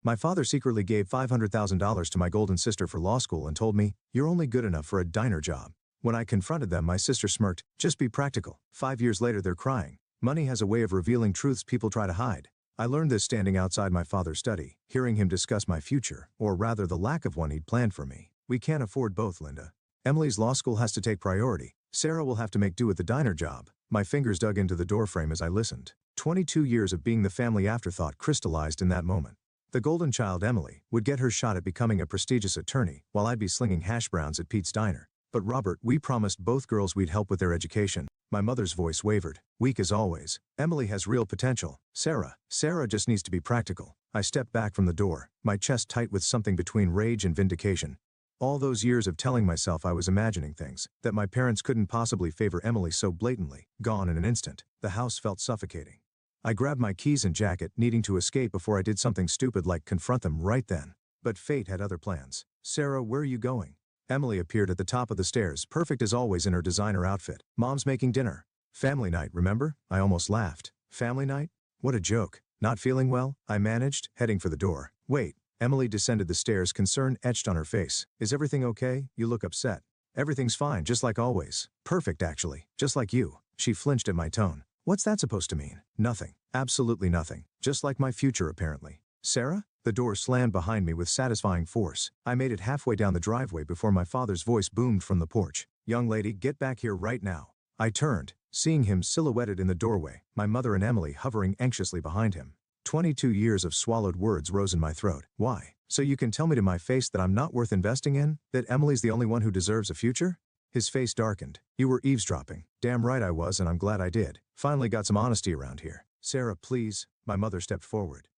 My father secretly gave $500,000 to my golden sister for law school and told me, "You're only good enough for a diner job." When I confronted them, my sister smirked, "Just be practical." 5 years later they're crying. Money has a way of revealing truths people try to hide. I learned this standing outside my father's study, hearing him discuss my future, or rather the lack of one he'd planned for me. "We can't afford both, Linda. Emily's law school has to take priority. Sarah will have to make do with the diner job." My fingers dug into the doorframe as I listened. 22 years of being the family afterthought crystallized in that moment. The golden child, Emily, would get her shot at becoming a prestigious attorney, while I'd be slinging hash browns at Pete's Diner. "But Robert, we promised both girls we'd help with their education." My mother's voice wavered, weak as always. "Emily has real potential. Sarah just needs to be practical." I stepped back from the door, my chest tight with something between rage and vindication. All those years of telling myself I was imagining things, that my parents couldn't possibly favor Emily so blatantly, gone in an instant. The house felt suffocating. I grabbed my keys and jacket, needing to escape before I did something stupid like confront them right then. But fate had other plans. "Sarah, where are you going?" Emily appeared at the top of the stairs, perfect as always in her designer outfit. "Mom's making dinner. Family night, remember?" I almost laughed. Family night? What a joke. "Not feeling well?" I managed, heading for the door. "Wait." Emily descended the stairs, concern etched on her face. "Is everything okay? You look upset." "Everything's fine, just like always. Perfect, actually. Just like you." She flinched at my tone. "What's that supposed to mean?" "Nothing. Absolutely nothing. Just like my future, apparently." "Sarah?" The door slammed behind me with satisfying force. I made it halfway down the driveway before my father's voice boomed from the porch. "Young lady, get back here right now." I turned, seeing him silhouetted in the doorway, my mother and Emily hovering anxiously behind him. 22 years of swallowed words rose in my throat. "Why? So you can tell me to my face that I'm not worth investing in? That Emily's the only one who deserves a future?" His face darkened. "You were eavesdropping." "Damn right I was, and I'm glad I did. Finally got some honesty around here." "Sarah, please." My mother stepped forward.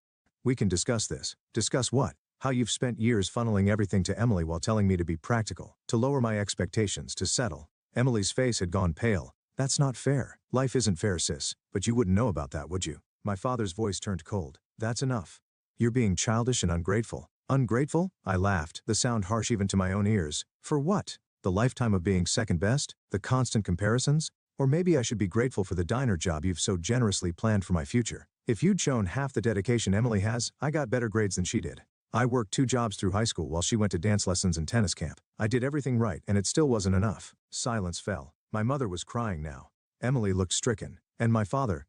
"We can discuss this." "Discuss what?" "How you've spent years funneling everything to Emily while telling me to be practical, to lower my expectations, to settle." Emily's face had gone pale. "That's not fair." "Life isn't fair, sis, but you wouldn't know about that, would you?" My father's voice turned cold. "That's enough. You're being childish and ungrateful." "Ungrateful?" I laughed, the sound harsh even to my own ears. "For what? The lifetime of being second best? The constant comparisons? Or maybe I should be grateful for the diner job you've so generously planned for my future. If you'd shown half the dedication Emily has, I got better grades than she did. I worked 2 jobs through high school while she went to dance lessons and tennis camp. I did everything right, and it still wasn't enough." Silence fell. My mother was crying now. Emily looked stricken. And my father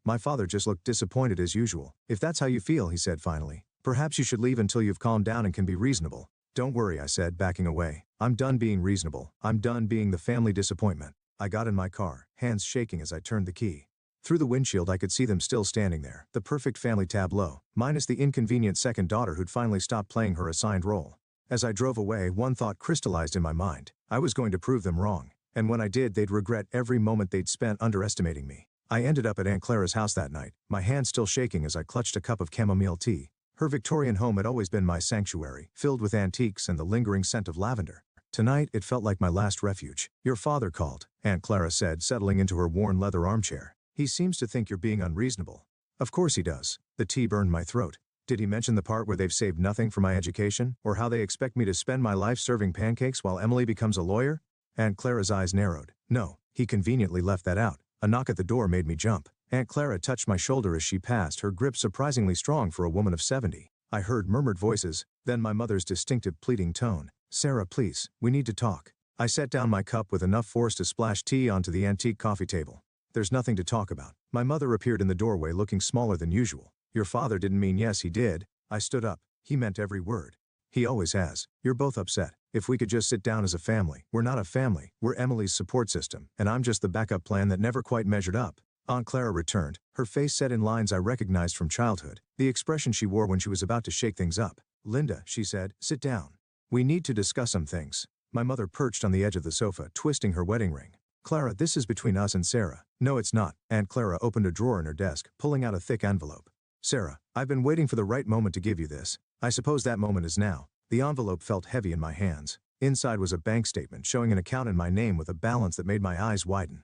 just looked disappointed as usual. "If that's how you feel," he said finally, "perhaps you should leave until you've calmed down and can be reasonable." "Don't worry," I said, backing away. "I'm done being reasonable. I'm done being the family disappointment." I got in my car, hands shaking as I turned the key. Through the windshield I could see them still standing there, the perfect family tableau, minus the inconvenient second daughter who'd finally stopped playing her assigned role. As I drove away, one thought crystallized in my mind. I was going to prove them wrong. And when I did, they'd regret every moment they'd spent underestimating me. I ended up at Aunt Clara's house that night, my hand still shaking as I clutched a cup of chamomile tea. Her Victorian home had always been my sanctuary, filled with antiques and the lingering scent of lavender. Tonight, it felt like my last refuge. "Your father called," Aunt Clara said, settling into her worn leather armchair. "He seems to think you're being unreasonable." "Of course he does." The tea burned my throat. "Did he mention the part where they've saved nothing for my education, or how they expect me to spend my life serving pancakes while Emily becomes a lawyer?" Aunt Clara's eyes narrowed. "No, he conveniently left that out." A knock at the door made me jump. Aunt Clara touched my shoulder as she passed, her grip surprisingly strong for a woman of 70. I heard murmured voices, then my mother's distinctive pleading tone. "Sarah, please, we need to talk." I set down my cup with enough force to splash tea onto the antique coffee table. "There's nothing to talk about." My mother appeared in the doorway looking smaller than usual. "Your father didn't mean yes, he did." I stood up. "He meant every word. He always has. You're both upset. If we could just sit down as a family." "We're not a family. We're Emily's support system, and I'm just the backup plan that never quite measured up." Aunt Clara returned, her face set in lines I recognized from childhood, the expression she wore when she was about to shake things up. "Linda," she said, "sit down. We need to discuss some things." My mother perched on the edge of the sofa, twisting her wedding ring. "Clara, this is between us and Sarah." "No, it's not." Aunt Clara opened a drawer in her desk, pulling out a thick envelope. "Sarah, I've been waiting for the right moment to give you this. I suppose that moment is now." The envelope felt heavy in my hands. Inside was a bank statement showing an account in my name with a balance that made my eyes widen.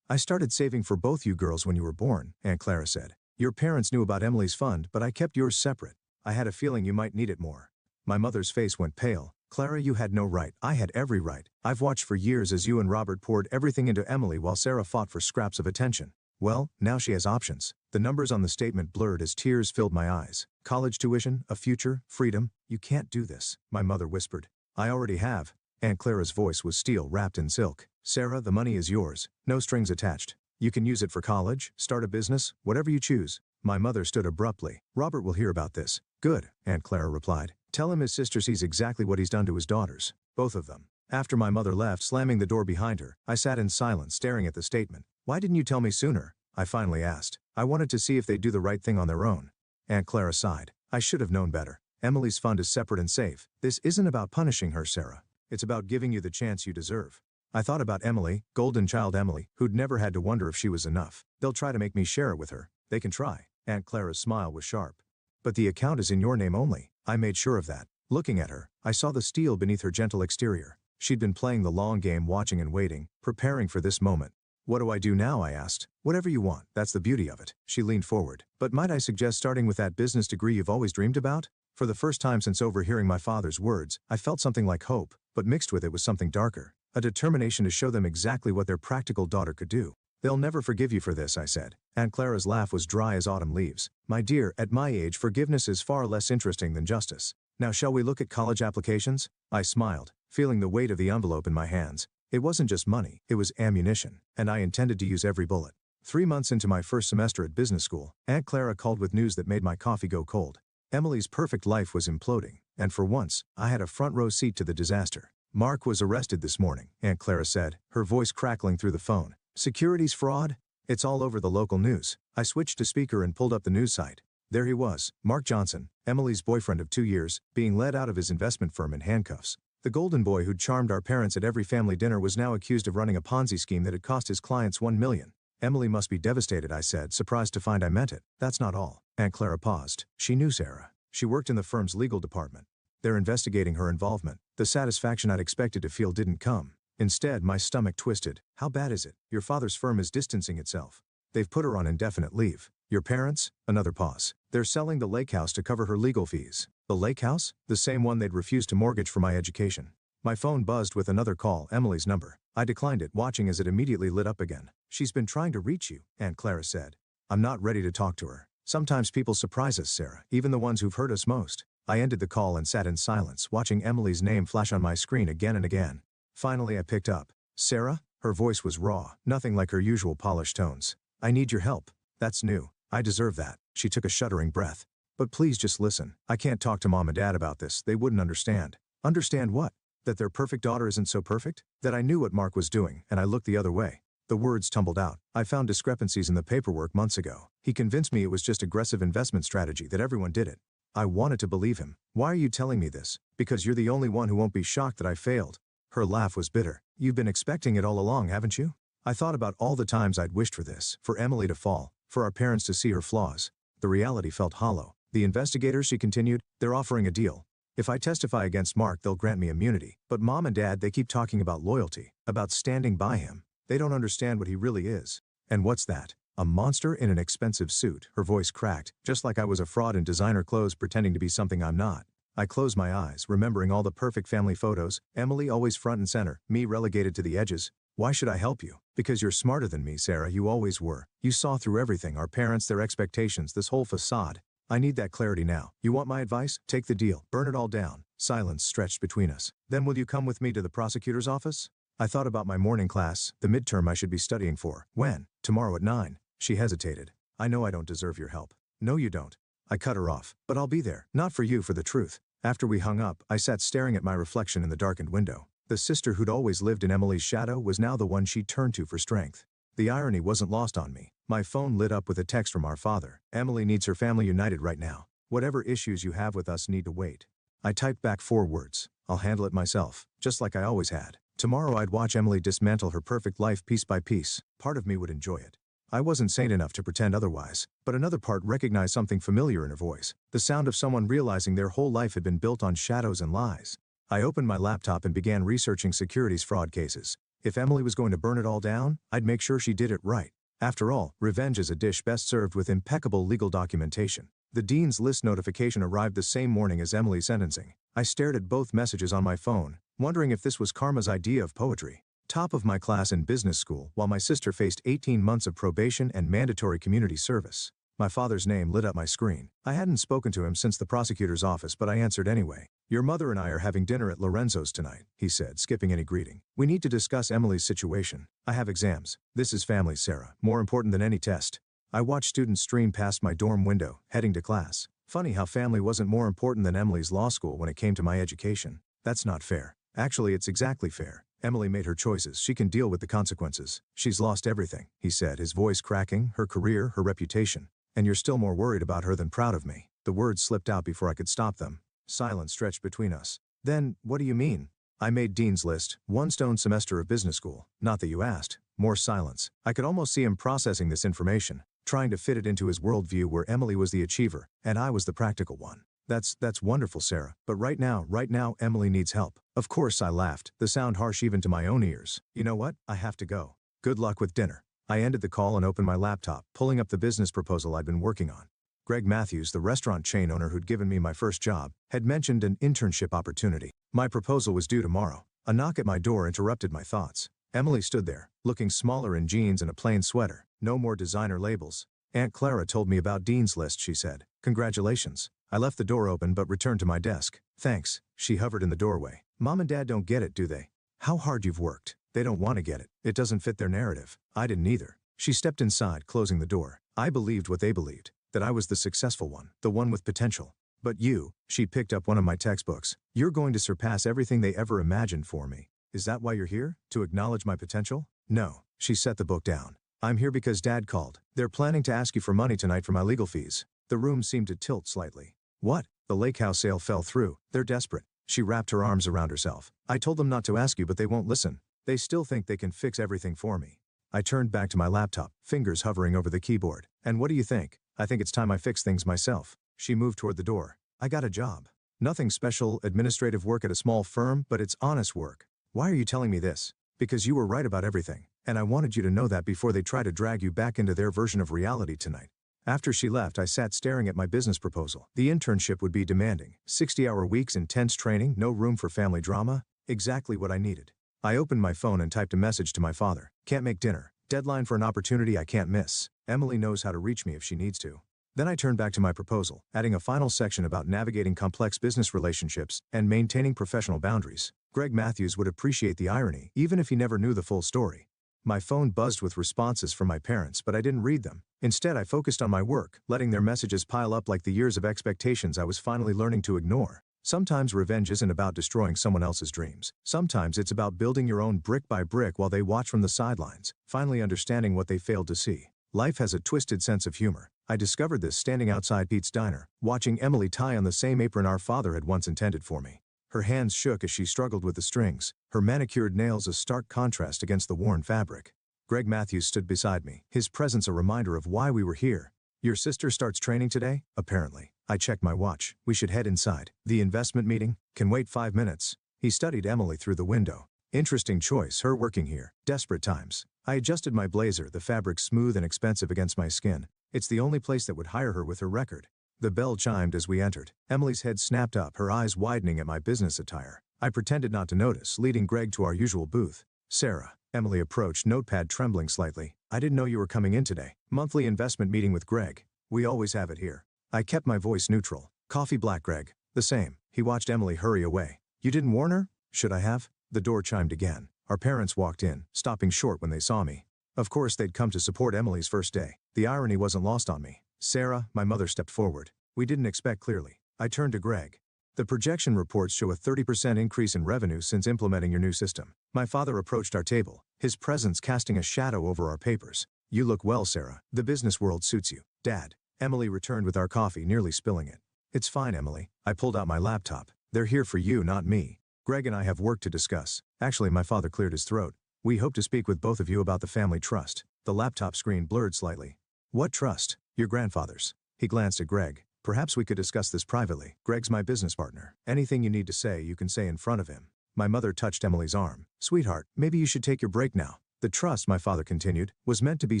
"I started saving for both you girls when you were born," Aunt Clara said. "Your parents knew about Emily's fund, but I kept yours separate. I had a feeling you might need it more." My mother's face went pale. "Clara, you had no right. I had every right. I've watched for years as you and Robert poured everything into Emily while Sarah fought for scraps of attention. Well, now she has options." The numbers on the statement blurred as tears filled my eyes. College tuition, a future, freedom. You can't do this, my mother whispered. I already have. Aunt Clara's voice was steel wrapped in silk. Sarah, the money is yours. No strings attached. You can use it for college, start a business, whatever you choose. My mother stood abruptly. Robert will hear about this. Good, Aunt Clara replied. Tell him his sister sees exactly what he's done to his daughters. Both of them. After my mother left, slamming the door behind her, I sat in silence staring at the statement. Why didn't you tell me sooner? I finally asked. I wanted to see if they'd do the right thing on their own. Aunt Clara sighed. I should have known better. Emily's fund is separate and safe. This isn't about punishing her, Sarah. It's about giving you the chance you deserve. I thought about Emily, golden child Emily, who'd never had to wonder if she was enough. They'll try to make me share it with her. They can try. Aunt Clara's smile was sharp. But the account is in your name only. I made sure of that. Looking at her, I saw the steel beneath her gentle exterior. She'd been playing the long game, watching and waiting, preparing for this moment. What do I do now? I asked. Whatever you want, that's the beauty of it. She leaned forward. But might I suggest starting with that business degree you've always dreamed about? For the first time since overhearing my father's words, I felt something like hope, but mixed with it was something darker. A determination to show them exactly what their practical daughter could do. They'll never forgive you for this, I said. Aunt Clara's laugh was dry as autumn leaves. My dear, at my age forgiveness is far less interesting than justice. Now shall we look at college applications? I smiled, feeling the weight of the envelope in my hands. It wasn't just money, it was ammunition, and I intended to use every bullet. 3 months into my first semester at business school, Aunt Clara called with news that made my coffee go cold. Emily's perfect life was imploding, and for once, I had a front row seat to the disaster. Mark was arrested this morning, Aunt Clara said, her voice crackling through the phone. Securities fraud? It's all over the local news. I switched to speaker and pulled up the news site. There he was, Mark Johnson, Emily's boyfriend of 2 years, being led out of his investment firm in handcuffs. The golden boy who'd charmed our parents at every family dinner was now accused of running a Ponzi scheme that had cost his clients $1 million. Emily must be devastated, I said, surprised to find I meant it. That's not all. Aunt Clara paused. She knew Sarah. She worked in the firm's legal department. They're investigating her involvement. The satisfaction I'd expected to feel didn't come. Instead, my stomach twisted. How bad is it? Your father's firm is distancing itself. They've put her on indefinite leave. Your parents? Another pause. They're selling the lake house to cover her legal fees. The lake house? The same one they'd refused to mortgage for my education. My phone buzzed with another call, Emily's number. I declined it, watching as it immediately lit up again. She's been trying to reach you, Aunt Clara said. I'm not ready to talk to her. Sometimes people surprise us, Sarah, even the ones who've hurt us most. I ended the call and sat in silence, watching Emily's name flash on my screen again and again. Finally I picked up. Sarah? Her voice was raw, nothing like her usual polished tones. I need your help. That's new. I deserve that. She took a shuddering breath. But please just listen. I can't talk to Mom and Dad about this. They wouldn't understand. Understand what? That their perfect daughter isn't so perfect? That I knew what Mark was doing, and I looked the other way. The words tumbled out. I found discrepancies in the paperwork months ago. He convinced me it was just aggressive investment strategy, that everyone did it. I wanted to believe him. Why are you telling me this? Because you're the only one who won't be shocked that I failed. Her laugh was bitter. You've been expecting it all along, haven't you? I thought about all the times I'd wished for this, for Emily to fall, for our parents to see her flaws. The reality felt hollow. The investigators, she continued, they're offering a deal. If I testify against Mark, they'll grant me immunity. But Mom and Dad, they keep talking about loyalty, about standing by him. They don't understand what he really is. And what's that? A monster in an expensive suit. Her voice cracked, just like I was a fraud in designer clothes pretending to be something I'm not. I closed my eyes, remembering all the perfect family photos, Emily always front and center, me relegated to the edges. Why should I help you? Because you're smarter than me, Sarah, you always were. You saw through everything, our parents, their expectations, this whole facade. I need that clarity now. You want my advice? Take the deal. Burn it all down. Silence stretched between us. Then will you come with me to the prosecutor's office? I thought about my morning class, the midterm I should be studying for. When? Tomorrow at 9. She hesitated. I know I don't deserve your help. No, you don't. I cut her off. But I'll be there. Not for you, for the truth. After we hung up, I sat staring at my reflection in the darkened window. The sister who'd always lived in Emily's shadow was now the one she'd turned to for strength. The irony wasn't lost on me. My phone lit up with a text from our father. Emily needs her family united right now. Whatever issues you have with us need to wait. I typed back 4 words. I'll handle it myself, just like I always had. Tomorrow I'd watch Emily dismantle her perfect life piece by piece. Part of me would enjoy it. I wasn't sane enough to pretend otherwise, but another part recognized something familiar in her voice. The sound of someone realizing their whole life had been built on shadows and lies. I opened my laptop and began researching securities fraud cases. If Emily was going to burn it all down, I'd make sure she did it right. After all, revenge is a dish best served with impeccable legal documentation. The Dean's List notification arrived the same morning as Emily's sentencing. I stared at both messages on my phone, wondering if this was karma's idea of poetry. Top of my class in business school, while my sister faced 18 months of probation and mandatory community service. My father's name lit up my screen. I hadn't spoken to him since the prosecutor's office, but I answered anyway. Your mother and I are having dinner at Lorenzo's tonight, he said, skipping any greeting. We need to discuss Emily's situation. I have exams. This is family, Sarah. More important than any test. I watched students stream past my dorm window, heading to class. Funny how family wasn't more important than Emily's law school when it came to my education. That's not fair. Actually, it's exactly fair. Emily made her choices. She can deal with the consequences. She's lost everything, he said, his voice cracking, her career, her reputation. And you're still more worried about her than proud of me. The words slipped out before I could stop them. Silence stretched between us. Then, what do you mean? I made Dean's List, one stone semester of business school. Not that you asked. More silence. I could almost see him processing this information, trying to fit it into his worldview where Emily was the achiever, and I was the practical one. That's wonderful, Sarah. But right now, Emily needs help. Of course, I laughed, the sound harsh even to my own ears. You know what? I have to go. Good luck with dinner. I ended the call and opened my laptop, pulling up the business proposal I'd been working on. Greg Matthews, the restaurant chain owner who'd given me my first job, had mentioned an internship opportunity. My proposal was due tomorrow. A knock at my door interrupted my thoughts. Emily stood there, looking smaller in jeans and a plain sweater. No more designer labels. Aunt Clara told me about Dean's List, she said. Congratulations. I left the door open but returned to my desk. Thanks. She hovered in the doorway. Mom and Dad don't get it, do they? How hard you've worked. They don't want to get it. It doesn't fit their narrative. I didn't either. She stepped inside, closing the door. I believed what they believed, that I was the successful one, the one with potential. But you, she picked up one of my textbooks. You're going to surpass everything they ever imagined for me. Is that why you're here? To acknowledge my potential? No. She set the book down. I'm here because Dad called. They're planning to ask you for money tonight for my legal fees. The room seemed to tilt slightly. What? The lake house sale fell through. They're desperate. She wrapped her arms around herself. I told them not to ask you, but they won't listen. They still think they can fix everything for me. I turned back to my laptop, fingers hovering over the keyboard. And what do you think? I think it's time I fix things myself. She moved toward the door. I got a job. Nothing special, administrative work at a small firm, but it's honest work. Why are you telling me this? Because you were right about everything. And I wanted you to know that before they try to drag you back into their version of reality tonight. After she left, I sat staring at my business proposal. The internship would be demanding. 60-hour weeks, intense training, no room for family drama. Exactly what I needed. I opened my phone and typed a message to my father. Can't make dinner. Deadline for an opportunity I can't miss. Emily knows how to reach me if she needs to. Then I turned back to my proposal, adding a final section about navigating complex business relationships and maintaining professional boundaries. Greg Matthews would appreciate the irony, even if he never knew the full story. My phone buzzed with responses from my parents, but I didn't read them. Instead, I focused on my work, letting their messages pile up like the years of expectations I was finally learning to ignore. Sometimes revenge isn't about destroying someone else's dreams. Sometimes it's about building your own brick by brick while they watch from the sidelines, finally understanding what they failed to see. Life has a twisted sense of humor. I discovered this standing outside Pete's Diner, watching Emily tie on the same apron our father had once intended for me. Her hands shook as she struggled with the strings, her manicured nails a stark contrast against the worn fabric. Greg Matthews stood beside me, his presence a reminder of why we were here. Your sister starts training today? Apparently. I checked my watch. We should head inside. The investment meeting? Can wait 5 minutes. He studied Emily through the window. Interesting choice, her working here. Desperate times. I adjusted my blazer, the fabric smooth and expensive against my skin. It's the only place that would hire her with her record. The bell chimed as we entered. Emily's head snapped up, her eyes widening at my business attire. I pretended not to notice, leading Greg to our usual booth. Sarah. Emily approached, notepad trembling slightly. I didn't know you were coming in today. Monthly investment meeting with Greg. We always have it here. I kept my voice neutral. Coffee black, Greg. The same. He watched Emily hurry away. You didn't warn her? Should I have? The door chimed again. Our parents walked in, stopping short when they saw me. Of course they'd come to support Emily's first day. The irony wasn't lost on me. Sarah, my mother stepped forward. We didn't expect clearly. I turned to Greg. The projection reports show a 30% increase in revenue since implementing your new system. My father approached our table, his presence casting a shadow over our papers. You look well, Sarah. The business world suits you. Dad. Emily returned with our coffee, nearly spilling it. It's fine, Emily. I pulled out my laptop. They're here for you, not me. Greg and I have work to discuss. Actually, my father cleared his throat. We hope to speak with both of you about the family trust. The laptop screen blurred slightly. What trust? Your grandfather's. He glanced at Greg. Perhaps we could discuss this privately. Greg's my business partner. Anything you need to say, you can say in front of him. My mother touched Emily's arm. Sweetheart, maybe you should take your break now. The trust, my father continued, was meant to be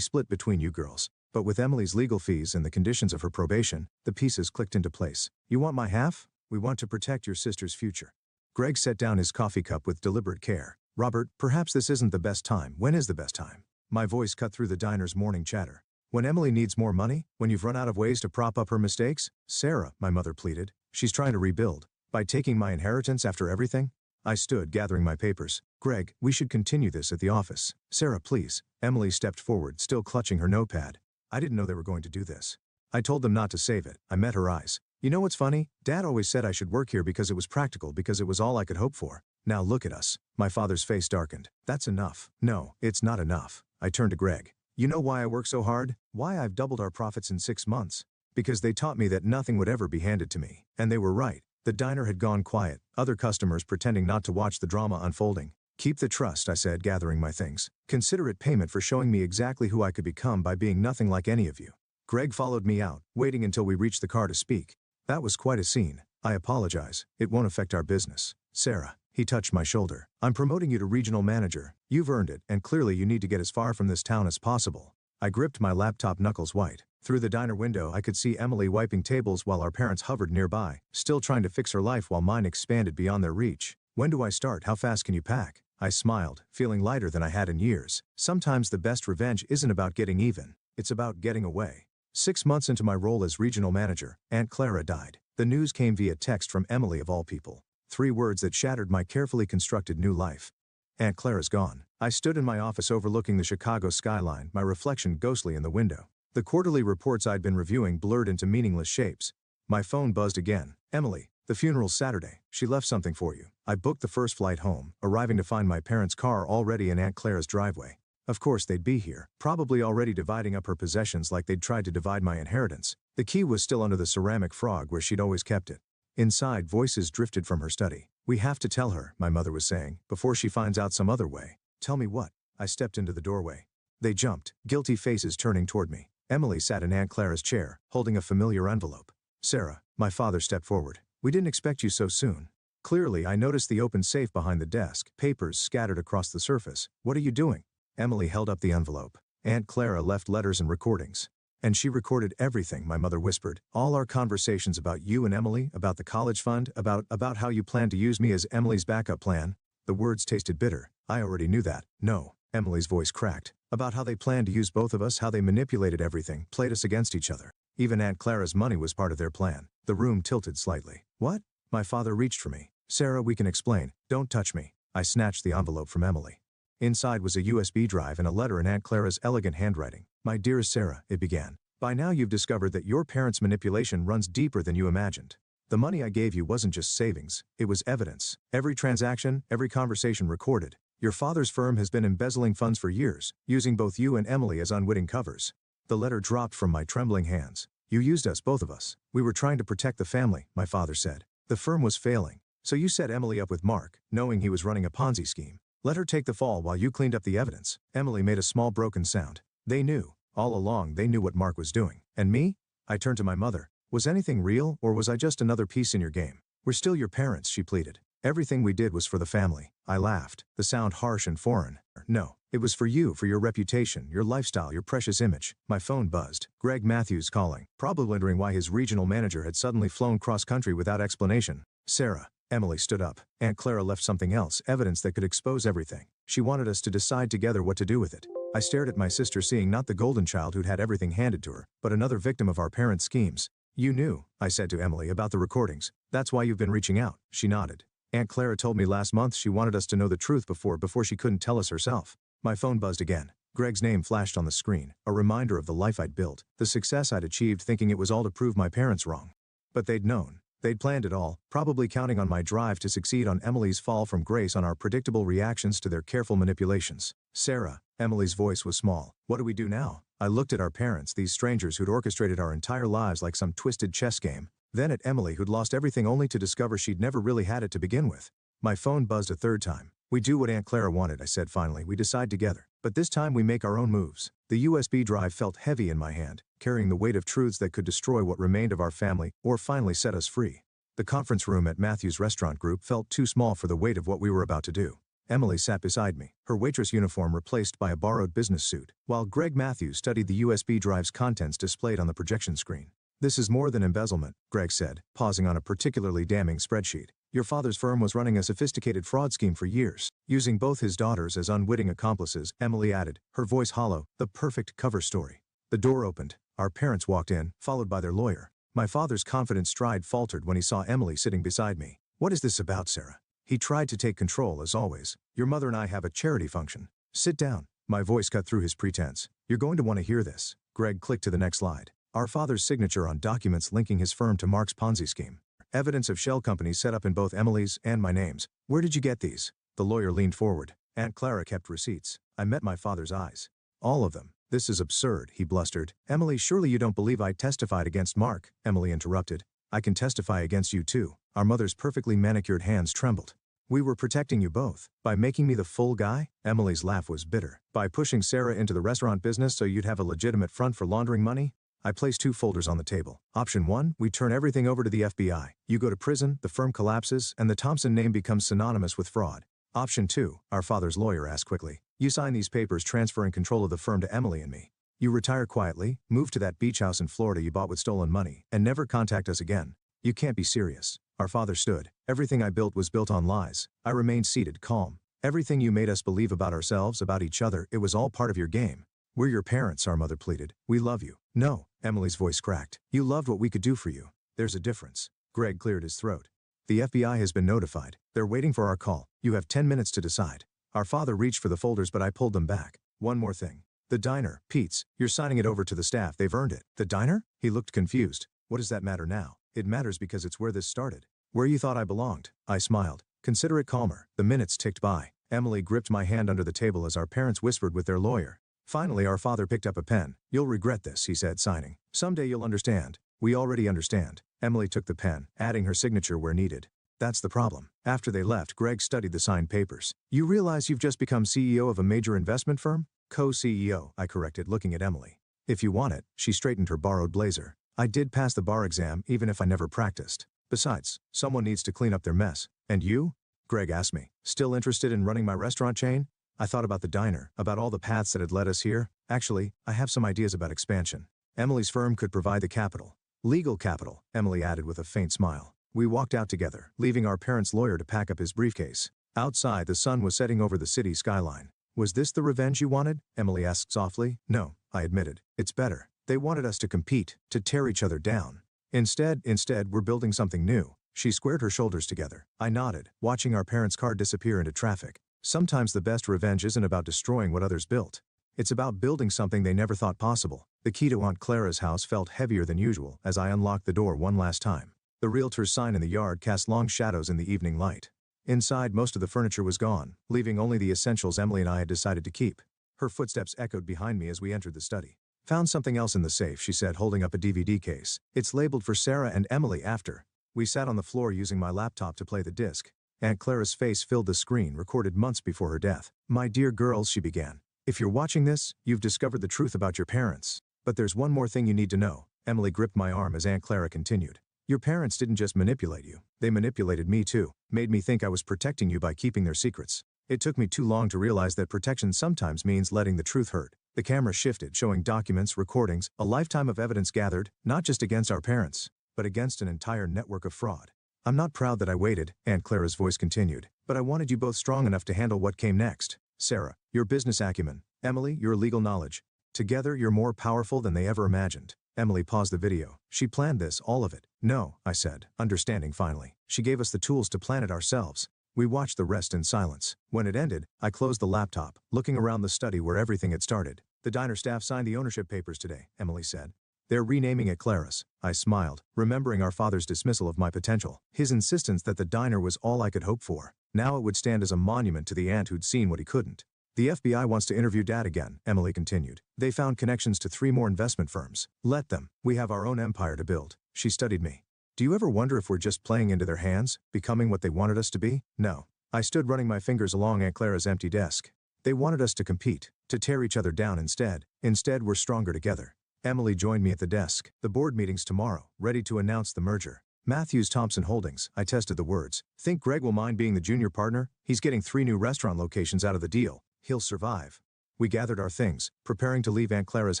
split between you girls. But with Emily's legal fees and the conditions of her probation, the pieces clicked into place. You want my half? We want to protect your sister's future. Greg set down his coffee cup with deliberate care. Robert, perhaps this isn't the best time. When is the best time? My voice cut through the diner's morning chatter. When Emily needs more money? When you've run out of ways to prop up her mistakes? Sarah, my mother pleaded. She's trying to rebuild. By taking my inheritance after everything? I stood, gathering my papers. Greg, we should continue this at the office. Sarah, please. Emily stepped forward, still clutching her notepad. I didn't know they were going to do this. I told them not to save it. I met her eyes. You know what's funny? Dad always said I should work here because it was practical, because it was all I could hope for. Now look at us. My father's face darkened. That's enough. No, it's not enough. I turned to Greg. You know why I work so hard? Why I've doubled our profits in 6 months? Because they taught me that nothing would ever be handed to me. And they were right. The diner had gone quiet, other customers pretending not to watch the drama unfolding. Keep the trust, I said, gathering my things. Consider it payment for showing me exactly who I could become by being nothing like any of you. Greg followed me out, waiting until we reached the car to speak. That was quite a scene. I apologize. It won't affect our business. Sarah. He touched my shoulder. I'm promoting you to regional manager. You've earned it, and clearly you need to get as far from this town as possible. I gripped my laptop, knuckles white. Through the diner window I could see Emily wiping tables while our parents hovered nearby, still trying to fix her life while mine expanded beyond their reach. When do I start? How fast can you pack? I smiled, feeling lighter than I had in years. Sometimes the best revenge isn't about getting even. It's about getting away. 6 months into my role as regional manager, Aunt Clara died. The news came via text from Emily of all people. 3 words that shattered my carefully constructed new life. Aunt Clara's gone. I stood in my office overlooking the Chicago skyline, my reflection ghostly in the window. The quarterly reports I'd been reviewing blurred into meaningless shapes. My phone buzzed again. Emily, the funeral's Saturday. She left something for you. I booked the first flight home, arriving to find my parents' car already in Aunt Clara's driveway. Of course they'd be here, probably already dividing up her possessions like they'd tried to divide my inheritance. The key was still under the ceramic frog where she'd always kept it. Inside, voices drifted from her study. We have to tell her, my mother was saying, before she finds out some other way. Tell me what? I stepped into the doorway. They jumped, guilty faces turning toward me. Emily sat in Aunt Clara's chair, holding a familiar envelope. Sarah, my father stepped forward. We didn't expect you so soon. Clearly, I noticed the open safe behind the desk, papers scattered across the surface. What are you doing? Emily held up the envelope. Aunt Clara left letters and recordings. And she recorded everything, my mother whispered. All our conversations about you and Emily, about the college fund, about how you plan to use me as Emily's backup plan. The words tasted bitter. I already knew that. No. Emily's voice cracked. About how they planned to use both of us, how they manipulated everything, played us against each other. Even Aunt Clara's money was part of their plan. The room tilted slightly. What? My father reached for me. Sarah, we can explain. Don't touch me. I snatched the envelope from Emily. Inside was a USB drive and a letter in Aunt Clara's elegant handwriting. My dearest Sarah, it began. By now you've discovered that your parents' manipulation runs deeper than you imagined. The money I gave you wasn't just savings, it was evidence. Every transaction, every conversation recorded. Your father's firm has been embezzling funds for years, using both you and Emily as unwitting covers. The letter dropped from my trembling hands. You used us, both of us. We were trying to protect the family, my father said. The firm was failing. So you set Emily up with Mark, knowing he was running a Ponzi scheme. Let her take the fall while you cleaned up the evidence. Emily made a small broken sound. They knew. All along they knew what Mark was doing. And me? I turned to my mother. Was anything real, or was I just another piece in your game? We're still your parents, she pleaded. Everything we did was for the family. I laughed, the sound harsh and foreign. No, it was for you, for your reputation, your lifestyle, your precious image. My phone buzzed. Greg Matthews calling, probably wondering why his regional manager had suddenly flown cross-country without explanation. Sarah. Emily stood up. Aunt Clara left something else, evidence that could expose everything. She wanted us to decide together what to do with it. I stared at my sister, seeing not the golden child who'd had everything handed to her, but another victim of our parents' schemes. You knew, I said to Emily, about the recordings. That's why you've been reaching out. She nodded. Aunt Clara told me last month she wanted us to know the truth before she couldn't tell us herself. My phone buzzed again. Greg's name flashed on the screen, a reminder of the life I'd built, the success I'd achieved, thinking it was all to prove my parents wrong. But they'd known. They'd planned it all, probably counting on my drive to succeed, on Emily's fall from grace, on our predictable reactions to their careful manipulations. Sarah, Emily's voice was small. What do we do now? I looked at our parents, these strangers who'd orchestrated our entire lives like some twisted chess game. Then at Emily, who'd lost everything only to discover she'd never really had it to begin with. My phone buzzed a third time. We do what Aunt Clara wanted, I said finally. We decide together. But this time we make our own moves. The USB drive felt heavy in my hand, carrying the weight of truths that could destroy what remained of our family, or finally set us free. The conference room at Matthews Restaurant Group felt too small for the weight of what we were about to do. Emily sat beside me, her waitress uniform replaced by a borrowed business suit, while Greg Matthews studied the USB drive's contents displayed on the projection screen. This is more than embezzlement, Greg said, pausing on a particularly damning spreadsheet. Your father's firm was running a sophisticated fraud scheme for years, using both his daughters as unwitting accomplices. Emily added, her voice hollow, the perfect cover story. The door opened. Our parents walked in, followed by their lawyer. My father's confident stride faltered when he saw Emily sitting beside me. What is this about, Sarah? He tried to take control as always. Your mother and I have a charity function. Sit down. My voice cut through his pretense. You're going to want to hear this. Greg clicked to the next slide. Our father's signature on documents linking his firm to Mark's Ponzi scheme. Evidence of shell companies set up in both Emily's and my names. Where did you get these? The lawyer leaned forward. Aunt Clara kept receipts. I met my father's eyes. All of them. This is absurd, he blustered. Emily, surely you don't believe I testified against Mark, Emily interrupted. I can testify against you too. Our mother's perfectly manicured hands trembled. We were protecting you both. By making me the full guy? Emily's laugh was bitter. By pushing Sarah into the restaurant business so you'd have a legitimate front for laundering money? I placed 2 folders on the table. Option 1, we turn everything over to the FBI. You go to prison, the firm collapses, and the Thompson name becomes synonymous with fraud. Option 2, our father's lawyer asked quickly. You sign these papers transferring control of the firm to Emily and me. You retire quietly, move to that beach house in Florida you bought with stolen money, and never contact us again. You can't be serious. Our father stood. Everything I built was built on lies. I remained seated, calm. Everything you made us believe about ourselves, about each other, it was all part of your game. We're your parents, our mother pleaded. We love you. No, Emily's voice cracked. You loved what we could do for you. There's a difference. Greg cleared his throat. The FBI has been notified. They're waiting for our call. You have 10 minutes to decide. Our father reached for the folders but I pulled them back. One more thing. The diner, Pete's, you're signing it over to the staff, they've earned it. The diner? He looked confused. What does that matter now? It matters because it's where this started. Where you thought I belonged. I smiled. Consider it calmer. The minutes ticked by. Emily gripped my hand under the table as our parents whispered with their lawyer. Finally our father picked up a pen. You'll regret this, he said, signing. Someday you'll understand. We already understand. Emily took the pen, adding her signature where needed. That's the problem. After they left, Greg studied the signed papers. You realize you've just become CEO of a major investment firm? Co-CEO, I corrected, looking at Emily. If you want it, she straightened her borrowed blazer. I did pass the bar exam even if I never practiced. Besides, someone needs to clean up their mess. And you? Greg asked me. Still interested in running my restaurant chain? I thought about the diner, about all the paths that had led us here. Actually, I have some ideas about expansion. Emily's firm could provide the capital. Legal capital, Emily added with a faint smile. We walked out together, leaving our parents' lawyer to pack up his briefcase. Outside, the sun was setting over the city skyline. Was this the revenge you wanted? Emily asked softly. No, I admitted. It's better. They wanted us to compete, to tear each other down. Instead, we're building something new. She squared her shoulders together. I nodded, watching our parents' car disappear into traffic. Sometimes the best revenge isn't about destroying what others built. It's about building something they never thought possible. The key to Aunt Clara's house felt heavier than usual as I unlocked the door one last time. The realtor's sign in the yard cast long shadows in the evening light. Inside, most of the furniture was gone, leaving only the essentials Emily and I had decided to keep. Her footsteps echoed behind me as we entered the study. Found something else in the safe, she said, holding up a DVD case. It's labeled for Sarah and Emily after. We sat on the floor using my laptop to play the disc. Aunt Clara's face filled the screen, recorded months before her death. My dear girls, she began. If you're watching this, you've discovered the truth about your parents. But there's one more thing you need to know. Emily gripped my arm as Aunt Clara continued. Your parents didn't just manipulate you. They manipulated me too. Made me think I was protecting you by keeping their secrets. It took me too long to realize that protection sometimes means letting the truth hurt. The camera shifted, showing documents, recordings, a lifetime of evidence gathered, not just against our parents, but against an entire network of fraud. I'm not proud that I waited, Aunt Clara's voice continued, but I wanted you both strong enough to handle what came next. Sarah, your business acumen. Emily, your legal knowledge. Together, you're more powerful than they ever imagined. Emily paused the video. She planned this, all of it. No, I said, understanding finally. She gave us the tools to plan it ourselves. We watched the rest in silence. When it ended, I closed the laptop, looking around the study where everything had started. The diner staff signed the ownership papers today, Emily said. They're renaming it Clara's. I smiled, remembering our father's dismissal of my potential. His insistence that the diner was all I could hope for. Now it would stand as a monument to the aunt who'd seen what he couldn't. The FBI wants to interview Dad again, Emily continued. They found connections to 3 more investment firms. Let them. We have our own empire to build. She studied me. Do you ever wonder if we're just playing into their hands, becoming what they wanted us to be? No. I stood running my fingers along Aunt Clara's empty desk. They wanted us to compete, to tear each other down instead. Instead, we're stronger together. Emily joined me at the desk. The board meeting's tomorrow, ready to announce the merger. Matthews Thompson Holdings, I tested the words. Think Greg will mind being the junior partner? He's getting 3 new restaurant locations out of the deal. He'll survive. We gathered our things, preparing to leave Aunt Clara's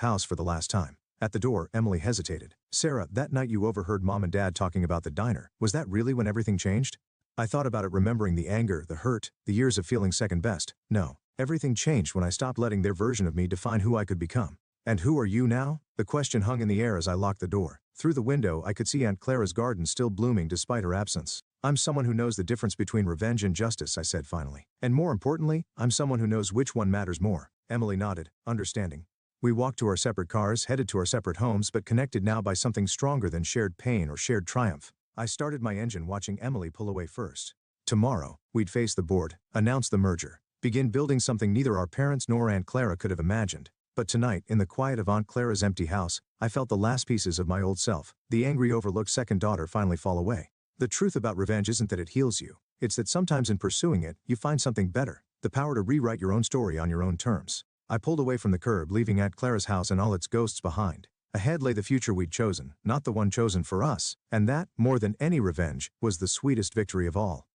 house for the last time. At the door, Emily hesitated. Sarah, that night you overheard Mom and Dad talking about the diner. Was that really when everything changed? I thought about it, remembering the anger, the hurt, the years of feeling second best. No. Everything changed when I stopped letting their version of me define who I could become. "And who are you now?" The question hung in the air as I locked the door. Through the window I could see Aunt Clara's garden still blooming despite her absence. "I'm someone who knows the difference between revenge and justice," I said finally. "And more importantly, I'm someone who knows which one matters more." Emily nodded, understanding. We walked to our separate cars, headed to our separate homes, but connected now by something stronger than shared pain or shared triumph. I started my engine, watching Emily pull away first. Tomorrow, we'd face the board, announce the merger, begin building something neither our parents nor Aunt Clara could have imagined. But tonight, in the quiet of Aunt Clara's empty house, I felt the last pieces of my old self, the angry, overlooked second daughter, finally fall away. The truth about revenge isn't that it heals you. It's that sometimes in pursuing it, you find something better, the power to rewrite your own story on your own terms. I pulled away from the curb, leaving Aunt Clara's house and all its ghosts behind. Ahead lay the future we'd chosen, not the one chosen for us, and that, more than any revenge, was the sweetest victory of all.